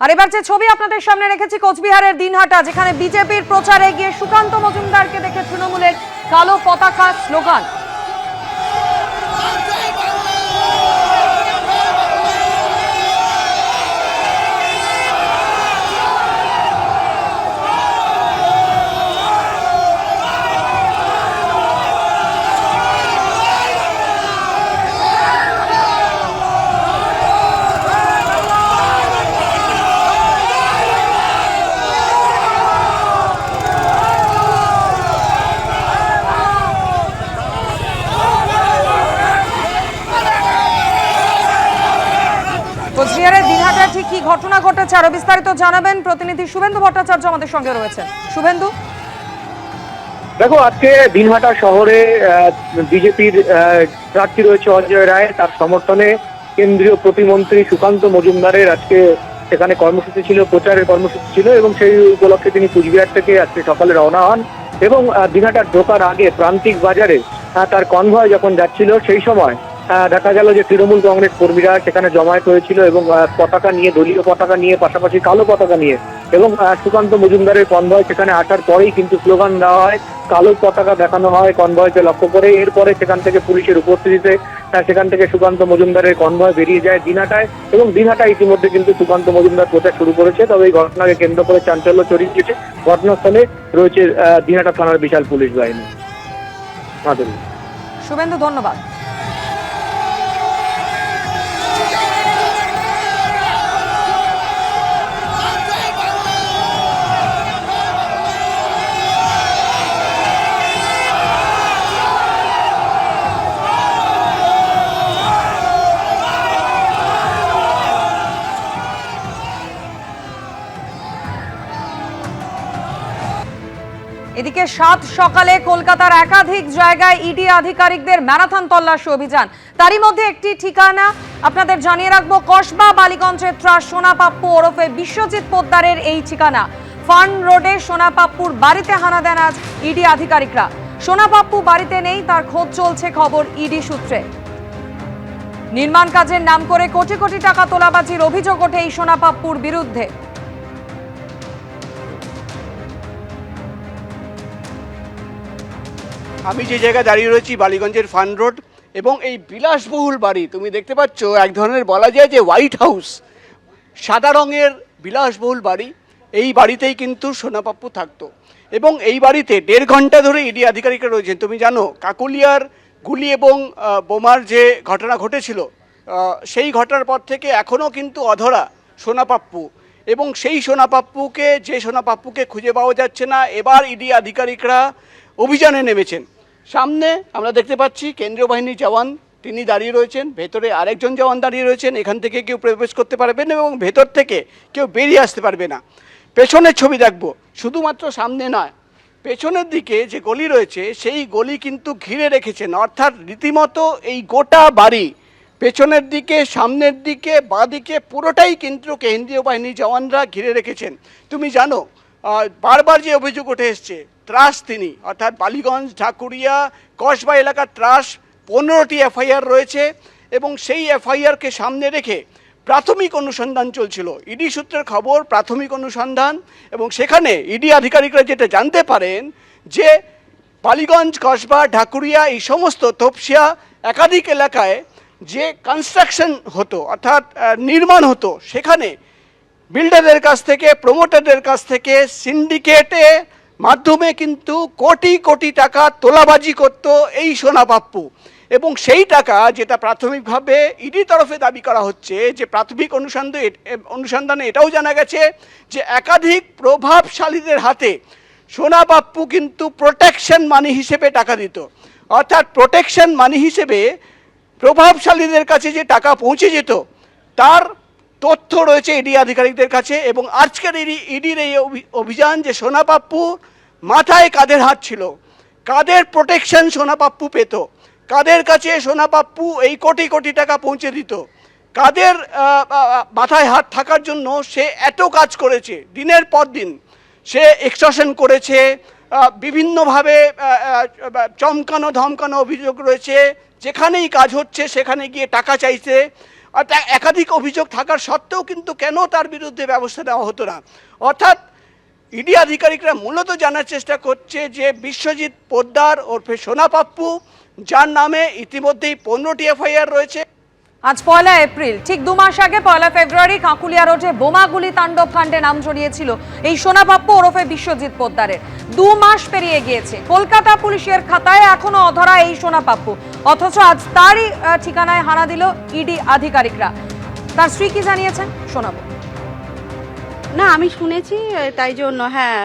আর এবার যে ছবি আপনাদের সামনে রেখেছি কোচবিহারের দিনহাটা, যেখানে বিজেপির প্রচারে গিয়ে সুকান্ত মজুমদারকে দেখে তৃণমূলের কালো পতাকা স্লোগান। কোচবিহারের দিনহাটায় ঠিক কি ঘটনা ঘটেছে আরো বিস্তারিত জানাবেন প্রতিনিধি শুভেন্দু ভট্টাচার্য আমাদের সঙ্গে রয়েছেন। শুভেন্দু, দেখো, আজকে দিনহাটা শহরে বিজেপির প্রার্থী রয়েছে অজয় রায়, তার সমর্থনে কেন্দ্রীয় প্রতিমন্ত্রী সুকান্ত মজুমদারের আজকে সেখানে কর্মসূচি ছিল, প্রচারের কর্মসূচি ছিল এবং সেই উপলক্ষে তিনি কুচবিহার থেকে আজকে সকালে রওনা হন এবং দিনহাটার ঢোকার আগে প্রান্তিক বাজারে তার কনভয় যখন যাচ্ছিল সেই সময় দেখা গেল যে তৃণমূল কংগ্রেস কর্মীরা সেখানে জমায়েত হয়েছিল এবং পতাকা নিয়ে, দলীয় পতাকা নিয়ে, পাশাপাশি কালো পতাকা নিয়ে, এবং সুকান্ত মজুমদারের কনভয় সেখানে আসার পরেই কিন্তু স্লোগান দেওয়া হয়, কালো পতাকা দেখানো হয় কনভয়কে লক্ষ্য করে। এরপরে সেখান থেকে পুলিশের উপস্থিতিতে সেখান থেকে সুকান্ত মজুমদারের কনভয় বেরিয়ে যায় দিনহাটায় এবং দিনহাটায় ইতিমধ্যে কিন্তু সুকান্ত মজুমদার প্রচার শুরু করেছে। তবে এই ঘটনাকে কেন্দ্র করে চাঞ্চল্য ছড়িয়েছে। ঘটনাস্থলে রয়েছে দিনহাটা থানার বিশাল পুলিশ বাহিনী। শুভেন্দু, ধন্যবাদ। এদিকে সাত সকালে কলকাতার একাধিক জায়গায় ইডি আধিকারিকদের ম্যারাথন তল্লাশি অভিযান। তারই মধ্যে একটি ঠিকানা আপনাদের জানিয়ে রাখবো, কসবা বালিগঞ্জের ত্রাস সোনা পাপ্পু ওরফে বিশ্বজিৎ পোদ্দারের এই ঠিকানা। ফার্ন রোডে সোনা পাপ্পুর বাড়িতে হানা দেন আজ ইডি আধিকারিকরা। সোনা পাপ্পু বাড়িতে নেই, তার খোঁজ চলছে খবর ইডি সূত্রে। নির্মাণ কাজের নাম করে কোটি কোটি টাকা তোলাবাজির অভিযোগ ওঠে এই সোনা পাপ্পুর বিরুদ্ধে। আমি যে জায়গায় দাঁড়িয়ে রয়েছি বালিগঞ্জের ফার্ন রোড, এবং এই বিলাসবহুল বাড়ি তুমি দেখতে পাচ্ছ, এক ধরনের বলা যায় যে হোয়াইট হাউস, সাদা রঙের বিলাসবহুল বাড়ি। এই বাড়িতেই কিন্তু সোনা পাপ্পু থাকতো এবং এই বাড়িতে 1.5 ঘন্টা ধরে ইডি আধিকারিকরা রয়েছেন। তুমি জানো কাকলিয়ার গুলি এবং বোমার যে ঘটনা ঘটেছিল, সেই ঘটনার পর থেকে এখনও কিন্তু অধরা সোনা পাপ্পু, এবং সেই সোনা পাপ্পুকে খুঁজে পাওয়া যাচ্ছে না। এবার ইডি আধিকারিকরা অভিযানে নেমেছেন। সামনে আমরা দেখতে পাচ্ছি কেন্দ্রীয় বাহিনীর জওয়ান, তিনি দাঁড়িয়ে রয়েছেন, ভেতরে আরেকজন জওয়ান দাঁড়িয়ে রয়েছেন। এখান থেকে কেউ প্রবেশ করতে পারবে না এবং ভেতর থেকে কেউ বেরিয়ে আসতে পারবে না। পেছনের ছবি দেখবো, শুধুমাত্র সামনে নয়, পেছনের দিকে যে গলি রয়েছে সেই গলি কিন্তু ঘিরে রেখেছেন, অর্থাৎ রীতিমতো এই গোটা বাড়ি পেছনের দিকে, সামনের দিকে, বাঁদিকে পুরোটাই কিন্তু কেন্দ্রীয় বাহিনীর জওয়ানরা ঘিরে রেখেছেন। তুমি জানো বারবার যে অভিযোগ উঠে এসছে, ত্রাস তিনি, অর্থাৎ বালিগঞ্জ, ঢাকুরিয়া, কসবা এলাকার ত্রাস, 15টি এফআইআর রয়েছে এবং সেই এফআইআরকে সামনে রেখে প্রাথমিক অনুসন্ধান চলছিল। ইডি সূত্রের খবর, প্রাথমিক অনুসন্ধান, এবং সেখানে ইডি আধিকারিকরা যেটা জানতে পারেন যে বালিগঞ্জ, কসবা, ঢাকুরিয়া, এই সমস্ত তপসিয়া একাধিক এলাকায় যে কনস্ট্রাকশন হতো, অর্থাৎ নির্মাণ হতো, সেখানে বিল্ডারদের কাছ থেকে, প্রমোটারদের কাছ থেকে সিন্ডিকেটে মাধ্যমে কিন্তু কোটি কোটি টাকা তোলাবাজি করত এই সোনা পাপ্পু। এবং সেই টাকা যেটা প্রাথমিকভাবে ইডি তরফে দাবি করা হচ্ছে, যে প্রাথমিক অনুসন্ধানে এটাও জানা গেছে যে একাধিক প্রভাবশালীদের হাতে সোনা পাপ্পু কিন্তু প্রোটেকশন মানি হিসেবে টাকা দিত। অর্থাৎ প্রোটেকশন মানি হিসেবে প্রভাবশালীদের কাছে যে টাকা পৌঁছে যেত তার তথ্য রয়েছে ইডি আধিকারিকদের কাছে। এবং আজকের ইডির এই অভিযান, যে সোনা পাপ্পু মাথায় কাদের হাত ছিল, কাদের প্রোটেকশন সোনা পাপ্পু পেত, কাদের কাছে সোনা পাপ্পু এই কোটি কোটি টাকা পৌঁছে দিত, কাদের মাথায় হাত থাকার জন্য সে এত কাজ করেছে, দিনের পর দিন সে এক্সটর্শন করেছে, বিভিন্নভাবে চমকানো ধমকানো অভিযোগ রয়েছে, যেখানেই কাজ হচ্ছে সেখানে গিয়ে টাকা চাইছে। আর একাধিক অভিযোগ থাকার সত্ত্বেও কিন্তু কেন তার বিরুদ্ধে ব্যবস্থা নেওয়া হতো না? অর্থাৎ ইডি আধিকারিকরা মূলত জানার চেষ্টা করছে যে বিশ্বজিৎ পোদ্দার ওরফে সোনা পাপ্পু, যার নামে ইতিমধ্যেই 15টি এফআইআর রয়েছে। আজ 1 এপ্রিল, ঠিক 2 মাস আগে 1 ফেব্রুয়ারি কাকুলিয়া রোডে বোমাগুলি তাণ্ডব কাণ্ডে নাম জড়িয়েছিল এই সোনা পাপ্পু ওরফে বিশ্বজিৎ পোদ্দারের। 2 মাস পেরিয়ে গিয়েছে, কলকাতা পুলিশের খাতায় এখনো অধরা এই সোনা পাপ্পু, অথচ আজ তারই ঠিকানায় হানা দিল ইডি আধিকারিকরা। তার স্ত্রী কি জানিয়েছেন শোনাবো। না, আমি শুনেছি, তাই জন্য হ্যাঁ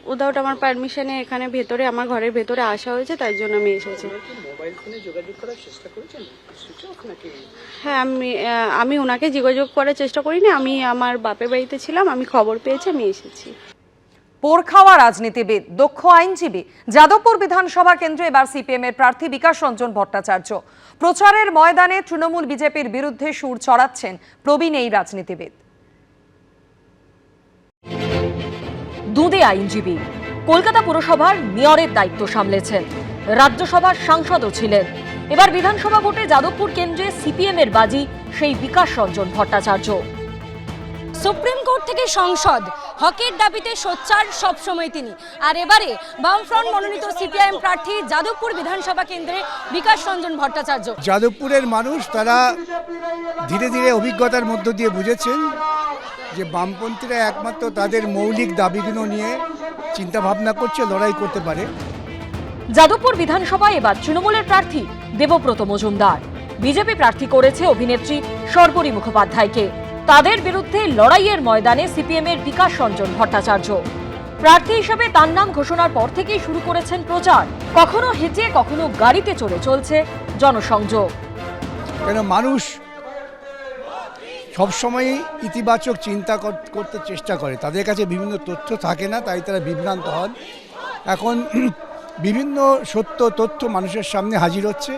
উইদাউট আমার পারমিশনে এখানে ভেতরে আমার ঘরের ভেতরে আসা হয়েছে, তাই জন্য আমি এসেছি। মোবাইল ফোনে যোগাযোগ করার চেষ্টা করেছেন? হ্যাঁ, আমি ওনাকে যোগাযোগ করার চেষ্টা করিনি, আমি আমার বাপের বাড়িতে ছিলাম, আমি খবর পেয়েছি, আমি এসেছি। পোরখাওয়া রাজনীতিবিদ, দক্ষ আইনজীবী, যাদবপুর বিধানসভা কেন্দ্রে এবার সিপিএম এর প্রার্থী বিকাশ রঞ্জন ভট্টাচার্য। প্রচারের ময়দানে তৃণমূল বিজেপির বিরুদ্ধে সুর চড়াচ্ছেন প্রবীণ এই রাজনীতিবিদ। দুদে আইনজীবী, কলকাতা পুরসভার মেয়রের দায়িত্ব সামলেছেন, রাজ্যসভার সাংসদও ছিলেন। এবার বিধানসভা ভোটে যাদবপুর কেন্দ্রে সিপিএম এর বাজি সেই বিকাশ রঞ্জন ভট্টাচার্য। সুপ্রিম কোর্ট থেকে সংসদ, হকের দাবিতে সোচ্চার সবসময় তিনি। আর এবারে বামফ্রন্ট মনোনীত সিপিআইএম প্রার্থী যাদবপুর বিধানসভা কেন্দ্রে বিকাশ রঞ্জন ভট্টাচার্য। যাদবপুরের মানুষ তারা ধীরে ধীরে অভিজ্ঞতার মধ্য দিয়ে বুঝেছেন যে বামপন্থীরা একমাত্র তাদের মৌলিক দাবিগুলো নিয়ে চিন্তা ভাবনা করছে, লড়াই করতে পারে। যাদবপুর বিধানসভায় এবার তৃণমূলের প্রার্থী দেবব্রত মজুমদার, বিজেপি প্রার্থী করেছে অভিনেত্রী শর্বরী মুখোপাধ্যায়কে। তাদের বিরুদ্ধে লড়াইয়ের ময়দানে সিপিএম এর বিকাশ রঞ্জন ভট্টাচার্য। প্রার্থী হিসেবে তার নাম ঘোষণার পর থেকেই শুরু করেছেন প্রচার, কখনো হেঁটে কখনো গাড়িতে চড়ে চলছে জনসংযোগ। কেন মানুষ সবসময়ই ইতিবাচক চিন্তা করতে চেষ্টা করে, তাদের কাছে বিভিন্ন তথ্য থাকে না, তাই তারা বিভ্রান্ত হন। এখন বিভিন্ন সত্য তথ্য মানুষের সামনে হাজির হচ্ছে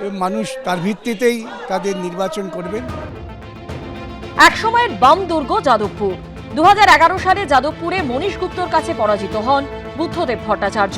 এবং মানুষ তার ভিত্তিতেই তাদের নির্বাচন করবেন। এক সময়ের বাম দুর্গ যাদবপুর। 2011 সালে যাদবপুরে মনীশ গুপ্তর কাছে পরাজিত হন বুদ্ধদেব ভট্টাচার্য।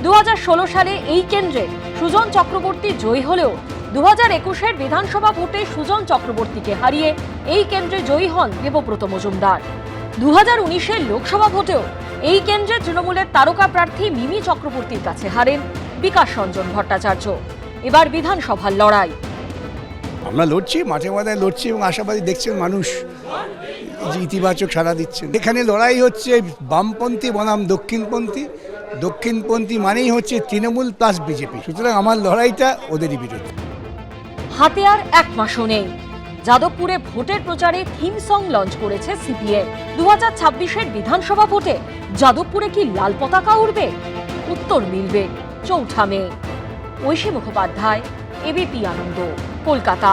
2016 সালে এই কেন্দ্রে সুজন চক্রবর্তী জয়ী হলেও 2021-এর বিধানসভা ভোটে সুজন চক্রবর্তীকে হারিয়ে এই কেন্দ্রে জয়ী হন দেবব্রত মজুমদার। 2019-এর লোকসভা ভোটেও এই কেন্দ্রে তৃণমূলের তারকা প্রার্থী মিমি চক্রবর্তীর কাছে হারেন বিকাশ রঞ্জন ভট্টাচার্য। এবার বিধানসভার লড়াই। আমরা লড়ছি, মাঠে মাঠে লড়ছি এবং আশাবাদী দেখছেন মানুষ যে ইতিবাচক সাড়া দিচ্ছেন। এখানে লড়াই হচ্ছে বামপন্থী বনাম দক্ষিণপন্থী। দক্ষিণপন্থী মানেই হচ্ছে তৃণমূল প্লাস বিজেপি, সুতরাং আমার লড়াইটা ওদেরই বিরুদ্ধে। হাতে আর 1 মাসও নেই। যাদবপুরে ভোটের প্রচারে থিম সং লঞ্চ করেছে সিপিএম। 2026-এর বিধানসভা ভোটে যাদবপুরে কি লাল পতাকা উড়বে? উত্তর মিলবে 4 মে। ঐশী মুখোপাধ্যায়, এবিপি আনন্দ, কলকাতা।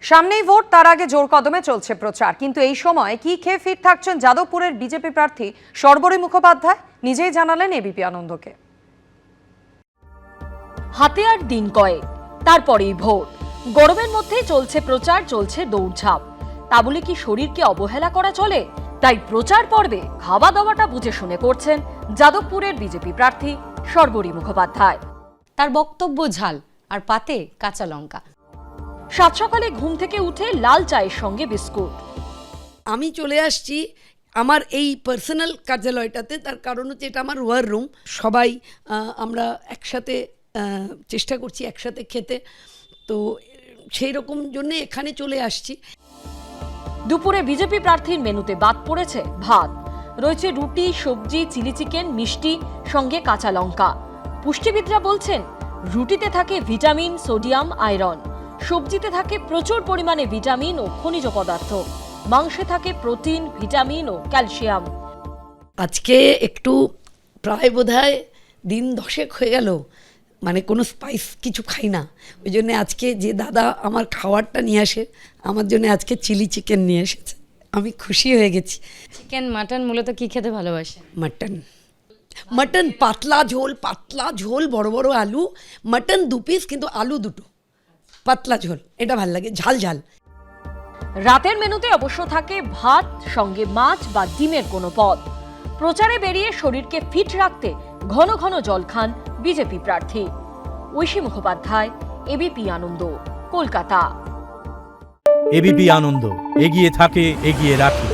সামনেই ভোট, তার আগে জোর কদমে চলছে প্রচার। কিন্তু এই সময় কি খেয়ে ফিট থাকছেন যাদবপুরের বিজেপি প্রার্থী শর্বরী মুখোপাধ্যায়? নিজেই জানালেন এবিপি আনন্দকে। হাতে আর দিন কয়েক, তারপরেই ভোট। গরমের মধ্যেই চলছে প্রচার, চলছে দৌড়ঝাঁপ। তা বলে কি শরীরকে অবহেলা করা চলে? তাই প্রচার পর্বে খাওয়া দাওয়াটা বুঝে শুনে করছেন যাদবপুরের বিজেপি প্রার্থী শর্বরী মুখোপাধ্যায়। তার বক্তব্য ঝাল আর পাতে কাঁচা লঙ্কা। সাত সকালে ঘুম থেকে উঠে লাল চায়ের সঙ্গে বিস্কুট। আমি চলে আসছি আমার এই পার্সোনাল কার্যালয়টাতে, তার কারণ হচ্ছে এটা আমার ওয়ার রুম। সবাই আমরা একসাথে চেষ্টা করছি একসাথে খেতে, তো সেই রকম জন্য এখানে চলে আসছি। দুপুরে বিজেপি প্রার্থীর মেনুতে বাদ পড়েছে ভাত, রয়েছে রুটি, সবজি, চিলি চিকেন, মিষ্টি, সঙ্গে কাঁচা লঙ্কা। পুষ্টিবিদরা বলছেন রুটিতে থাকে ভিটামিন, সোডিয়াম, আয়রন। সবজিতে থাকে প্রচুর পরিমাণে ভিটামিন ও খনিজ পদার্থ। মাংসে থাকে প্রোটিন, ভিটামিন ও ক্যালসিয়াম। আজকে একটু প্রায় বোধহয় দিন 10 হয়ে গেল মানে কোনো স্পাইস কিছু খাই না। ওই জন্য আজকে যে দাদা আমার খাবারটা নিয়ে আসে, আমার জন্য আজকে চিলি চিকেন নিয়ে এসেছে। আমি খুশি হয়ে গেছি। চিকেন, মাটন মূলত কি খেতে ভালোবাসে? মাটন পাতলা ঝোল, বড় বড় আলু। মাটন 2 পিস, কিন্তু আলু 2টো, পাতলা ঝোল, এটা ভাল লাগে, ঝাল ঝাল। রাতের মেনুতে অবশ্য থাকে ভাত, সঙ্গে মাছ বা ডিমের কোনো পদ। প্রচারে বেরিয়ে শরীরকে ফিট রাখতে ঘন ঘন জল খান বিজেপি প্রার্থী। ঐশী মুখোপাধ্যায়, এবিপি আনন্দ, কলকাতা। এবিপি আনন্দ, এগিয়ে থাকে, এগিয়ে রাখে।